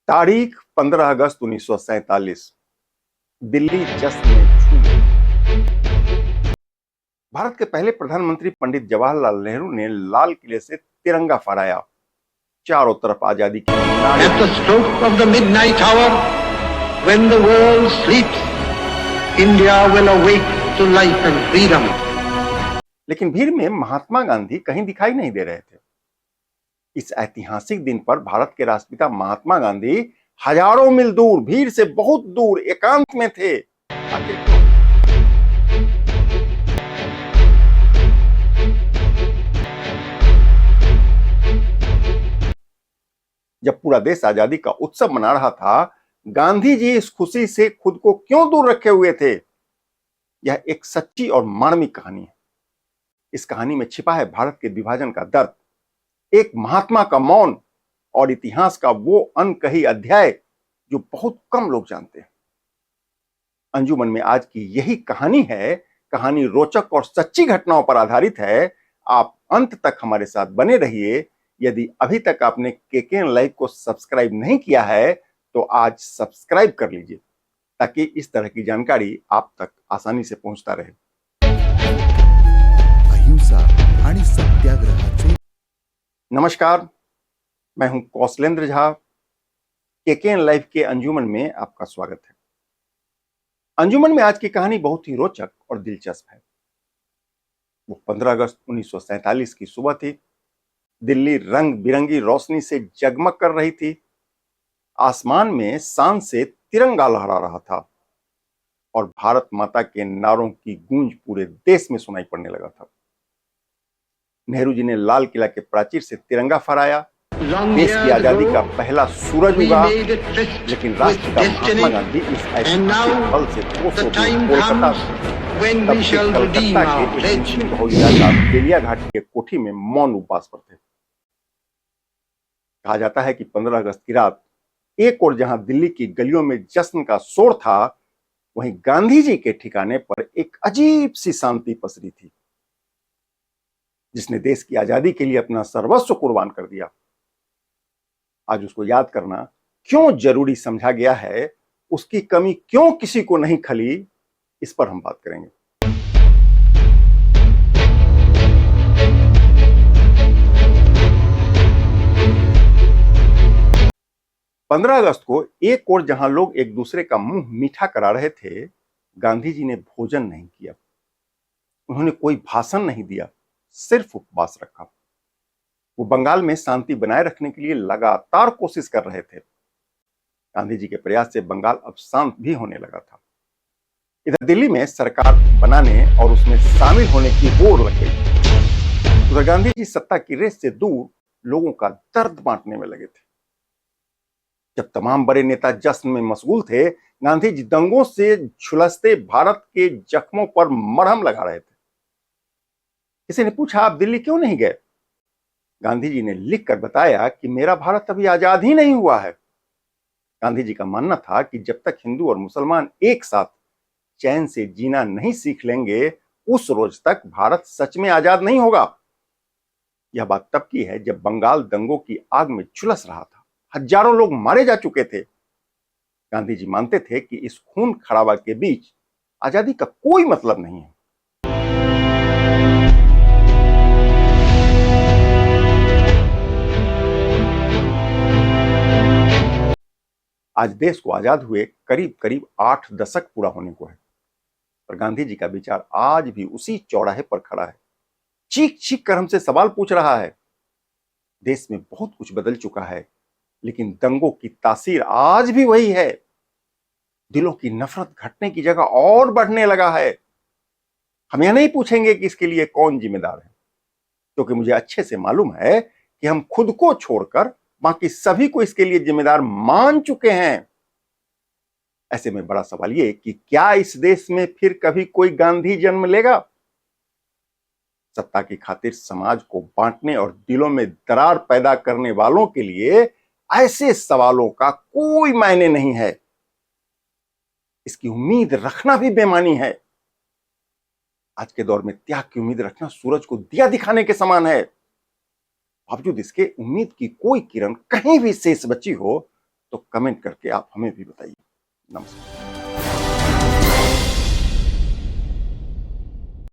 तारीख 15 अगस्त 1947। दिल्ली जश्न में झूम। भारत के पहले प्रधानमंत्री पंडित जवाहरलाल नेहरू ने लाल किले से तिरंगा फहराया। चारों तरफ आजादी की नारे। At the stroke of the midnight hour, when the world sleeps, India will awake to life and freedom. लेकिन भीड़ में महात्मा गांधी कहीं दिखाई नहीं दे रहे थे। इस ऐतिहासिक दिन पर भारत के राष्ट्रपिता महात्मा गांधी हजारों मील दूर, भीड़ से बहुत दूर, एकांत में थे। जब पूरा देश आजादी का उत्सव मना रहा था, गांधी जी इस खुशी से खुद को क्यों दूर रखे हुए थे? यह एक सच्ची और मार्मिक कहानी है। इस कहानी में छिपा है भारत के विभाजन का दर्द, एक महात्मा का मौन और इतिहास का वो अनकही अध्याय जो बहुत कम लोग जानते हैं। अंजुमन में आज की यही कहानी है। कहानी रोचक और सच्ची घटनाओं पर आधारित है। आप अंत तक हमारे साथ बने रहिए। यदि अभी तक आपने केकेएन लाइव को सब्सक्राइब नहीं किया है तो आज सब्सक्राइब कर लीजिए, ताकि इस तरह की जानकारी आप तक आसानी से पहुंचता रहे। अहिंसा आणि सत्याग्रहाचे नमस्कार, मैं हूं कौशलेंद्र झा। केकेएन लाइव के अंजुमन में आपका स्वागत है। अंजुमन में आज की कहानी बहुत ही रोचक और दिलचस्प है। वो 15 अगस्त 1947 की सुबह थी। दिल्ली रंग बिरंगी रोशनी से जगमग कर रही थी। आसमान में शान से तिरंगा लहरा रहा था और भारत माता के नारों की गूंज पूरे देश में सुनाई पड़ने लगा था। नेहरू जी ने लाल किला के प्राचीर से तिरंगा फहराया। देश की आजादी का पहला सूरज उगा। लेकिन राष्ट्रपिता महात्मा गांधी इस ऐतिहासिक पल से 200 कोलकाता के बेलिया घाटी के कोठी में मौन उपवास पर थे। कहा जाता है कि 15 अगस्त की रात एक और जहां दिल्ली की गलियों में जश्न का शोर था, वहीं गांधी जी के ठिकाने पर एक अजीब सी शांति पसरी थी। जिसने देश की आजादी के लिए अपना सर्वस्व कुर्बान कर दिया, आज उसको याद करना क्यों जरूरी समझा गया है, उसकी कमी क्यों किसी को नहीं खली, इस पर हम बात करेंगे। पंद्रह अगस्त को एक और जहां लोग एक दूसरे का मुंह मीठा करा रहे थे, गांधी जी ने भोजन नहीं किया। उन्होंने कोई भाषण नहीं दिया, सिर्फ उपवास रखा। वो बंगाल में शांति बनाए रखने के लिए लगातार कोशिश कर रहे थे। गांधी जी के प्रयास से बंगाल अब शांत भी होने लगा था। इधर दिल्ली में सरकार बनाने और उसमें शामिल होने की होड़ लग गई। उधर गांधी जी सत्ता की रेस से दूर लोगों का दर्द बांटने में लगे थे। जब तमाम बड़े नेता जश्न में मशगूल थे, गांधी जी दंगों से झुलसते भारत के जख्मों पर मरहम लगा रहे थे। किसी ने पूछा, आप दिल्ली क्यों नहीं गए? गांधी जी ने लिखकर बताया कि मेरा भारत अभी आजाद ही नहीं हुआ है। गांधी जी का मानना था कि जब तक हिंदू और मुसलमान एक साथ चैन से जीना नहीं सीख लेंगे, उस रोज तक भारत सच में आजाद नहीं होगा। यह बात तब की है जब बंगाल दंगों की आग में झुलस रहा था। हजारों लोग मारे जा चुके थे। गांधी जी मानते थे कि इस खून खराबा के बीच आजादी का कोई मतलब नहीं है। आज देश को आजाद हुए करीब करीब 8 दशक पूरा होने को है, पर गांधी जी का विचार आज भी उसी चौराहे पर खड़ा है। चीख चीख कर हमसे सवाल पूछ रहा है। देश में बहुत कुछ बदल चुका है, लेकिन दंगों की तासीर आज भी वही है। दिलों की नफरत घटने की जगह और बढ़ने लगा है। हम यह नहीं पूछेंगे कि इसके लिए कौन जिम्मेदार है, क्योंकि मुझे अच्छे से मालूम है कि हम खुद को छोड़कर बाकी सभी को इसके लिए जिम्मेदार मान चुके हैं। ऐसे में बड़ा सवाल ये कि क्या इस देश में फिर कभी कोई गांधी जन्म लेगा? सत्ता की खातिर समाज को बांटने और दिलों में दरार पैदा करने वालों के लिए ऐसे सवालों का कोई मायने नहीं है। इसकी उम्मीद रखना भी बेईमानी है। आज के दौर में त्याग की उम्मीद रखना सूरज को दिया दिखाने के समान है। बावजूद इसके उम्मीद की कोई किरण कहीं भी शेष बची हो तो कमेंट करके आप हमें भी बताइए। नमस्कार।